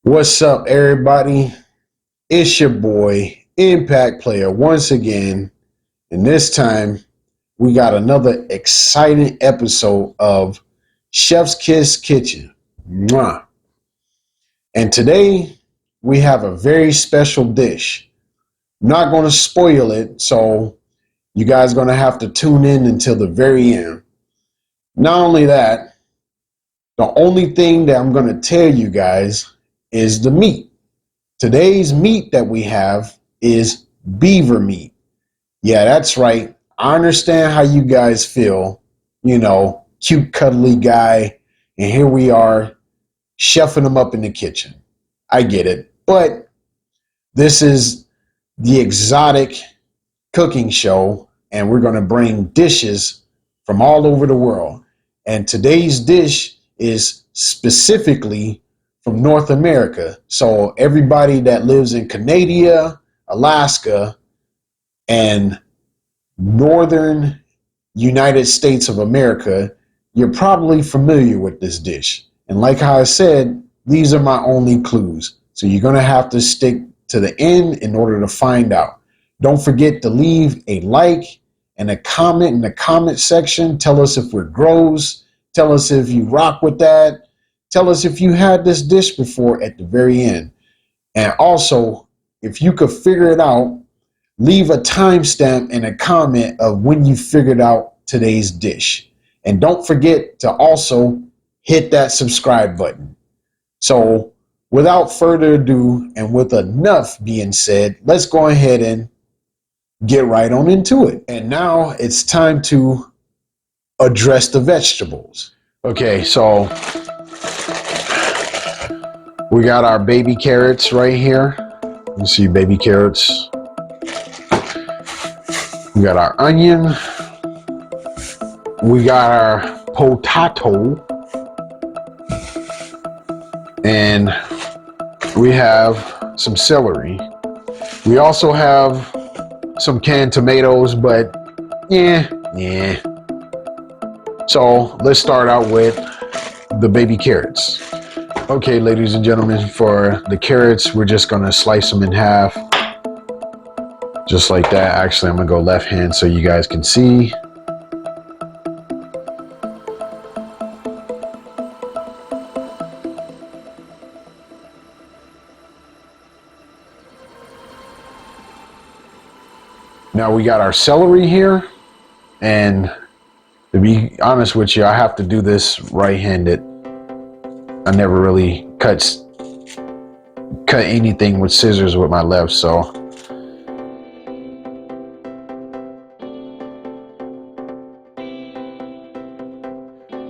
What's up, everybody? It's your boy, Impact Player, once again. And this time, we got another exciting episode of Chef's Kiss Kitchen. Mwah. And today, we have a very special dish. I'm not going to spoil it, so you guys are going to have to tune in until the very end. Not only that, the only thing that I'm going to tell you guys is the meat. Today's meat that we have is beaver meat. Yeah, that's right. I understand how you guys feel, cute, cuddly guy, and here we are chefing them up in the kitchen. I get it. But this is the exotic cooking show, and we're going to bring dishes from all over the world. And today's dish is specifically from North America. So everybody that lives in Canada, Alaska, and northern United States of America, you're probably familiar with this dish. And like how I said, these are my only clues. So you're going to have to stick to the end in order to find out. Don't forget to leave a like and a comment in the comment section. Tell us if we're gross. Tell us if you rock with that. Tell us if you had this dish before at the very end. And also, if you could figure it out, leave a timestamp and a comment of when you figured out today's dish. And don't forget to also hit that subscribe button. So without further ado, and with enough being said, let's go ahead and get right on into it. And now it's time to address the vegetables. Okay, so we got our baby carrots right here. You see baby carrots. We got our onion. We got our potato. And we have some celery. We also have some canned tomatoes, but yeah. So let's start out with the baby carrots. Okay, ladies and gentlemen, for the carrots, we're just gonna slice them in half. Just like that. Actually, I'm gonna go left hand so you guys can see. Now we got our celery here, and to be honest with you, I have to do this right-handed. I never really cut anything with scissors with my left, so.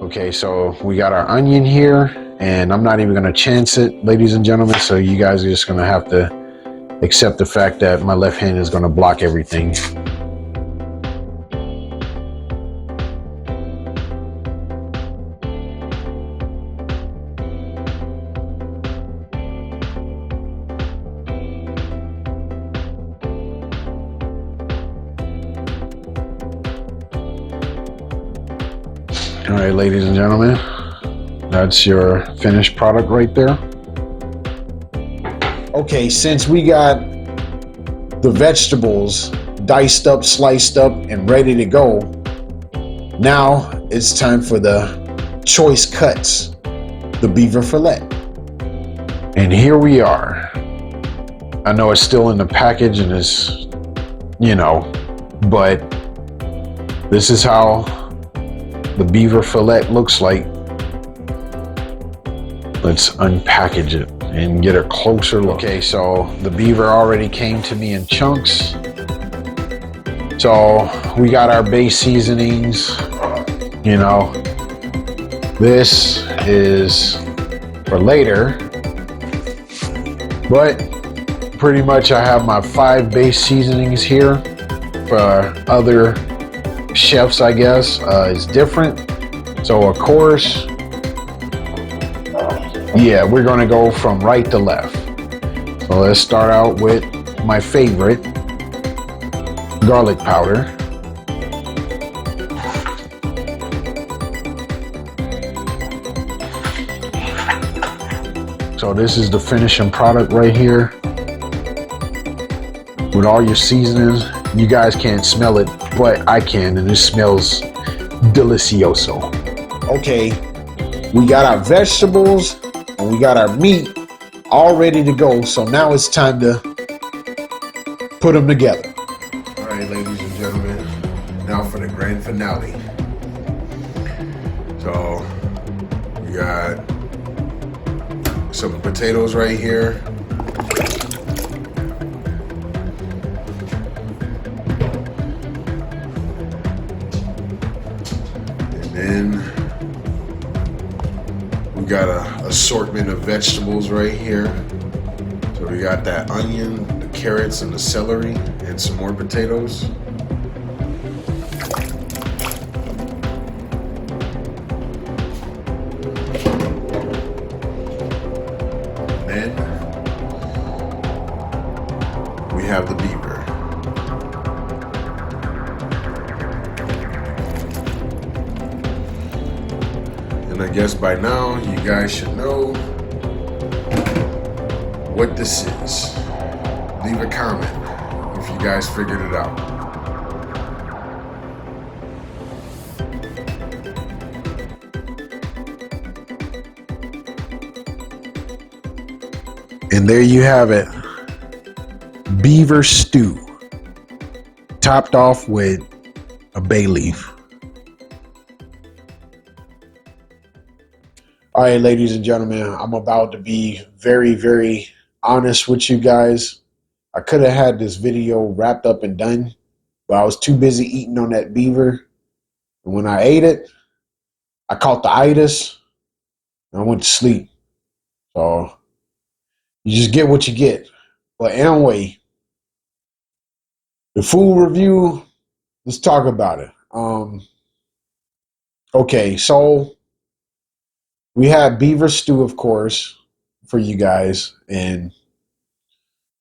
Okay, so we got our onion here, and I'm not even gonna chance it, ladies and gentlemen, so you guys are just gonna have to accept the fact that my left hand is gonna block everything. All right, ladies and gentlemen, that's your finished product right there. Okay, since we got the vegetables diced up, sliced up, and ready to go, now it's time for the choice cuts, the beaver fillet. And here we are. I know it's still in the package and it's, but this is how the beaver fillet looks like. Let's unpackage it and get a closer look. Okay, so the beaver already came to me in chunks. So we got our base seasonings. This is for later, but pretty much I have my 5 base seasonings here. For other chefs, I guess, it's different. So of course, yeah, we're gonna go from right to left. So let's start out with my favorite, garlic powder. So this is the finishing product right here with all your seasonings. You guys can't smell it, but I can, and it smells delicioso. Okay, we got our vegetables and we got our meat all ready to go. So now it's time to put them together. All right, ladies and gentlemen, now for the grand finale. So we got some potatoes right here. And then we got an assortment of vegetables right here. So we got that onion, the carrots, and the celery, and some more potatoes. Then we have the beaver. And I guess by now you guys should know what this is. Leave a comment if you guys figured it out. And there you have it. Beaver stew. Topped off with a bay leaf. All right, ladies and gentlemen, I'm about to be very, very honest with you guys. I could have had this video wrapped up and done, but I was too busy eating on that beaver. And when I ate it, I caught the itis and I went to sleep. So you just get what you get. But anyway, the food review, let's talk about it. Okay, so we had beaver stew, of course, for you guys. And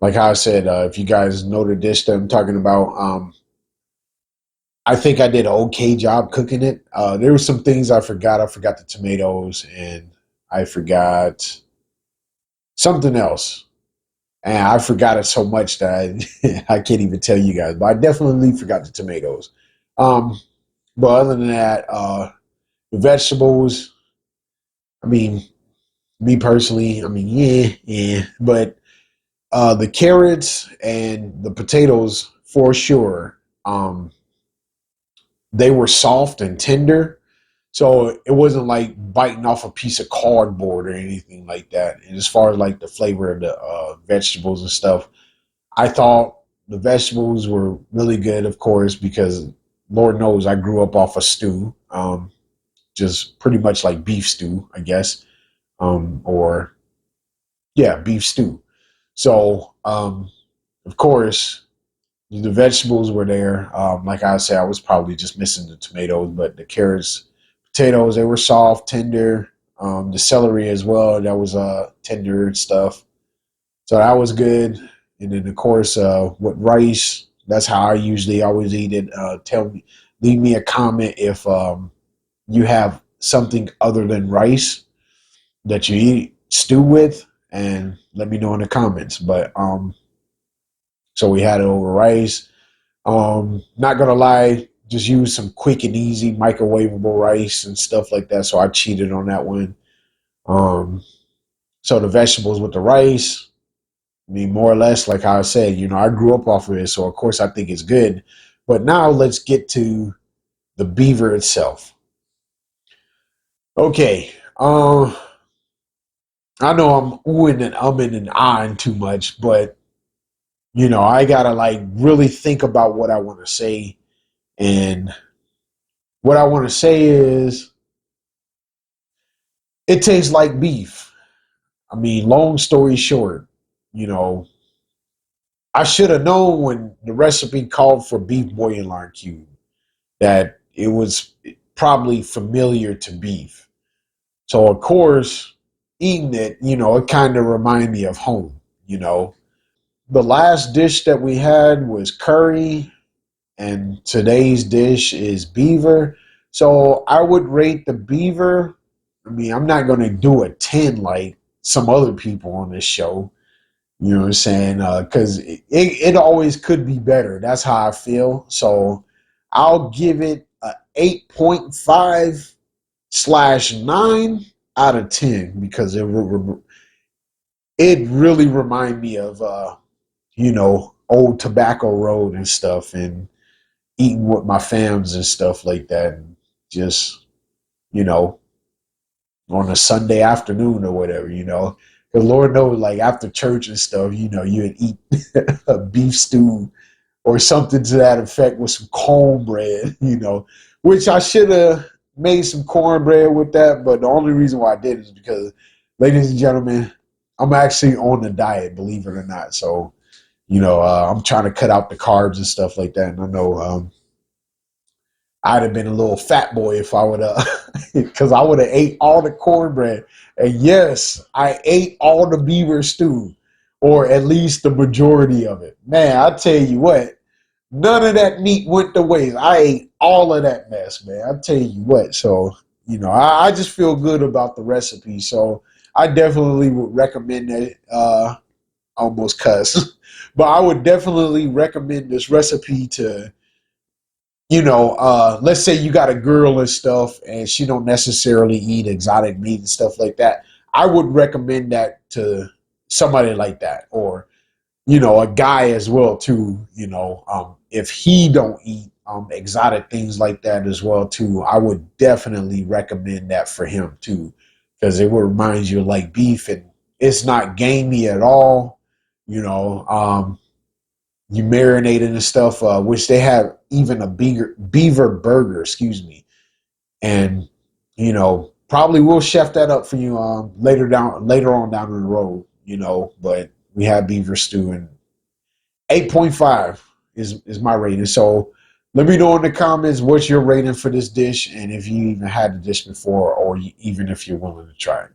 like how I said, if you guys know the dish that I'm talking about, I think I did an okay job cooking it. There were some things I forgot. I forgot the tomatoes and I forgot something else. And I forgot it so much that I can't even tell you guys. But I definitely forgot the tomatoes. But other than that, the vegetables, I mean, me personally, I mean, yeah. But the carrots and the potatoes, for sure, they were soft and tender. So it wasn't like biting off a piece of cardboard or anything like that. And as far as like the flavor of the vegetables and stuff, I thought the vegetables were really good, of course, because Lord knows I grew up off a stew, just pretty much like beef stew, I guess, or yeah, beef stew. So, of course, the vegetables were there. Like I said, I was probably just missing the tomatoes, but the carrots, potatoes, they were soft, tender. The celery as well, that was tender stuff. So that was good. And then of course, with rice, that's how I usually always eat it. Leave me a comment if you have something other than rice that you eat stew with, and let me know in the comments. But so we had it over rice. Not gonna lie, just use some quick and easy microwavable rice and stuff like that. So I cheated on that one. So the vegetables with the rice, I mean, more or less, like I said, I grew up off of it, so of course I think it's good. But now let's get to the beaver itself. Okay, I know I'm oohing and umming and ahhing too much, but I gotta like really think about what I want to say. And what I want to say is, it tastes like beef. I mean, long story short, you know, I should have known when the recipe called for beef bouillon cube that it was probably familiar to beef. So of course, eating it, it kind of reminded me of home. The last dish that we had was curry, and today's dish is beaver. So I would rate the beaver. I mean, I'm not going to do a 10 like some other people on this show. You know what I'm saying? Because it always could be better. That's how I feel. So I'll give it a 8.5/9 out of 10 because it really reminded me of old Tobacco Road and stuff, and eating with my fams and stuff like that, and just you know on a Sunday afternoon or whatever, because Lord knows, like after church and stuff, you'd eat a beef stew or something to that effect with some cornbread, which I should have made some cornbread with that, but the only reason why I did is because, ladies and gentlemen, I'm actually on the diet, believe it or not. So, I'm trying to cut out the carbs and stuff like that. And I know I'd have been a little fat boy if I would have, because I would have ate all the cornbread. And yes, I ate all the beaver stew, or at least the majority of it. Man, I tell you what, none of that meat went to waste. I ate all of that mess, man. I tell you what. So, I just feel good about the recipe. So I definitely would recommend it. Almost cuss, but I would definitely recommend this recipe to, let's say you got a girl and stuff and she don't necessarily eat exotic meat and stuff like that. I would recommend that to somebody like that, or a guy as well too. If he don't eat exotic things like that as well too, I would definitely recommend that for him too, because it will remind you of like beef, and it's not gamey at all. You marinate it and stuff, which they have even a beaver burger, excuse me, and probably we'll chef that up for you later on down the road. But we have beaver stew, and 8.5 is my rating. So let me know in the comments what's your rating for this dish, and if you even had the dish before, or even if you're willing to try it.